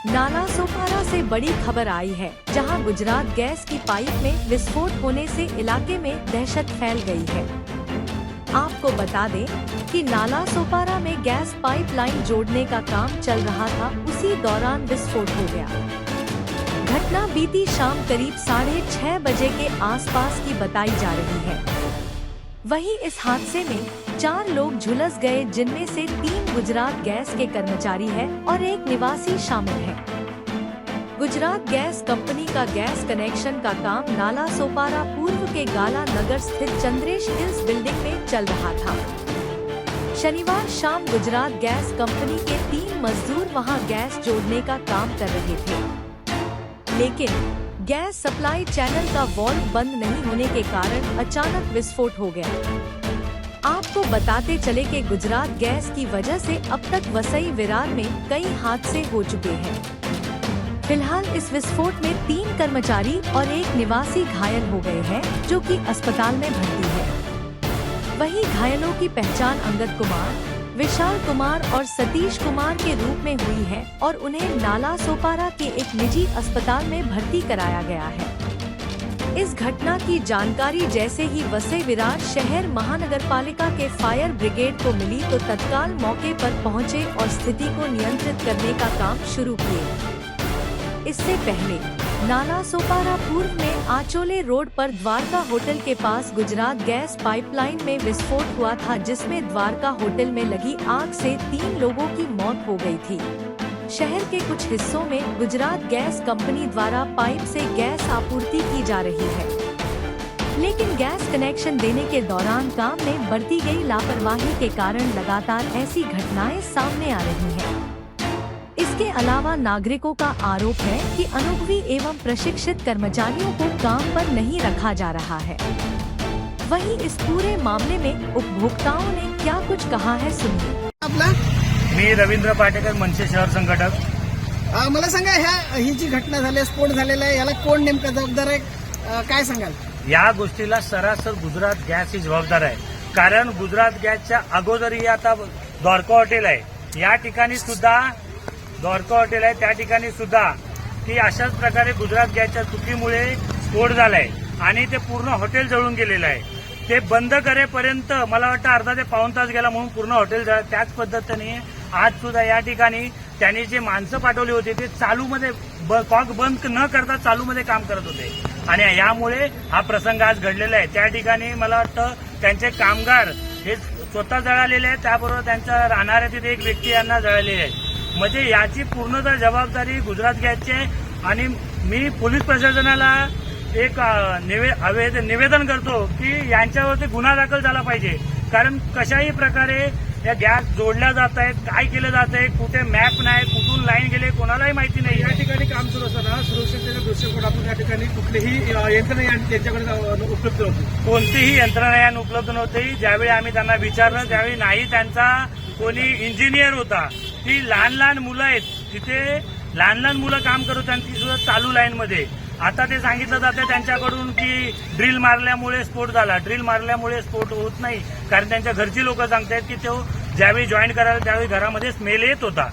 नालासोपारा से बड़ी खबर आई है, जहां गुजरात गैस की पाइप में विस्फोट होने से इलाके में दहशत फैल गई है। आपको बता दें कि नालासोपारा में गैस पाइपलाइन जोड़ने का काम चल रहा था, उसी दौरान विस्फोट हो गया। घटना बीती शाम करीब 6:30 बजे के आसपास की बताई जा रही है। वहीं इस हादसे में 4 लोग झुलस गए, जिनमें से 3 गुजरात गैस के कर्मचारी हैं और एक निवासी शामिल है। गुजरात गैस कंपनी का गैस कनेक्शन का काम नालासोपारा पूर्व के गाला नगर स्थित चंद्रेश हिल्स बिल्डिंग में चल रहा था। शनिवार शाम गुजरात गैस कंपनी के 3 मजदूर वहां गैस जोड़ने का काम कर रहे थे, लेकिन गैस सप्लाई चैनल का वाल्व बंद नहीं होने के कारण अचानक विस्फोट हो गया। आपको बताते चले कि गुजरात गैस की वजह से अब तक वसई विरार में कई हादसे हो चुके हैं। फिलहाल इस विस्फोट में 3 कर्मचारी और एक निवासी घायल हो गए हैं, जो कि अस्पताल में भर्ती है। वहीं घायलों की पहचान अंगद कुमार, विशाल कुमार और सतीश कुमार के रूप में हुई है और उन्हें नालासोपारा के एक निजी अस्पताल में भर्ती कराया गया है। इस घटना की जानकारी जैसे ही वसई विरार शहर महानगरपालिका के फायर ब्रिगेड को मिली तो तत्काल मौके पर पहुंचे और स्थिति को नियंत्रित करने का काम शुरू किए। इससे पहले नालासोपारा पूर्व में आचोले रोड पर द्वारका होटल के पास गुजरात गैस पाइपलाइन में विस्फोट हुआ था, जिसमें द्वारका होटल में लगी आग से 3 लोगों की मौत हो गई थी। शहर के कुछ हिस्सों में गुजरात गैस कंपनी द्वारा पाइप से गैस आपूर्ति की जा रही है, लेकिन गैस कनेक्शन देने के दौरान काम में बरती गई लापरवाही के कारण लगातार ऐसी घटनाएं सामने आ रही हैं। इसके अलावा नागरिकों का आरोप है कि अनुभवी एवं प्रशिक्षित कर्मचारियों को काम पर नहीं रखा जा रहा है। वहीं इस पूरे मामले में उपभोक्ताओं ने क्या कुछ कहा है, सुनिए। आपला मी रवींद्र पाटेकर, मनसे शहर संघटक। मला सांगा, ही जी घटना झाली, स्फोट झालेला आहे, याला कोण नेमका जबाबदार आहे, काय सांगाल? या गोष्टीला सरासर गुजरात गॅस ही जबाबदार आहे, कारण गुजरात गॅसच्या अगोदरही आता द्वारका हॉटेल आहे, या ठिकाणी सुद्धा द्वारका हॉटेल आहे, त्या ठिकाणी सुद्धा की अशाच प्रकारे गुजरात गॅसच्या चुकीमुळे स्फोट झालाय आणि ते पूर्ण हॉटेल जळून गेलेलं आहे। ते बंद करेपर्यंत मला वाटतं अर्धा ते पाऊण तास गेला, म्हणून पूर्ण हॉटेल जळलं। त्याच पद्धतीने आज सुद्धा या ठिकाणी त्यांनी जे माणसं पाठवली होती ते चालूमध्ये कॉक बंद न करता चालूमध्ये काम करत होते आणि यामुळे हा प्रसंग आज घडलेला आहे। त्या ठिकाणी मला वाटतं त्यांचे कामगार हे स्वतः जळालेले आहेत, त्याबरोबर त्यांच्या राहणाऱ्या तिथे एक व्यक्ती यांना जळालेली आहे। म्हणजे याची पूर्णतः जबाबदारी गुजरात गॅसची आहे आणि मी पोलीस प्रशासनाला एक निवेदन करतो की यांच्यावरती गुन्हा दाखल झाला पाहिजे, कारण कशाही प्रकारे या गॅस जोडल्या जात आहेत, काय केलं जात आहे, कुठे मॅप नाही, कुठून लाईन गेले कोणालाही माहिती नाही। या ठिकाणी काम सुरू असताना सुरक्षिततेच्या दृष्टिकोनातून या ठिकाणी कुठलीही यंत्रणा त्यांच्याकडे उपलब्ध नव्हती, कोणतीही यंत्रणा उपलब्ध नव्हती। ज्यावेळी आम्ही त्यांना विचारलं त्यावेळी नाही त्यांचा कोणी इंजिनियर होता, ती लहान मुलं आहेत तिथे, लहान मुलं काम करत होती आणि ती सुद्धा चालू लाईनमध्ये। आता ते सांगितलं जातं त्यांच्याकडून की ड्रिल मारल्यामुळे स्फोट झाला, ड्रिल मारल्यामुळे स्फोट होत नाही, कारण त्यांच्या घरची लोक सांगतायत की तो ज्यावेळी जॉईन करायला त्यावेळी घरामध्ये स्मेल येत होता।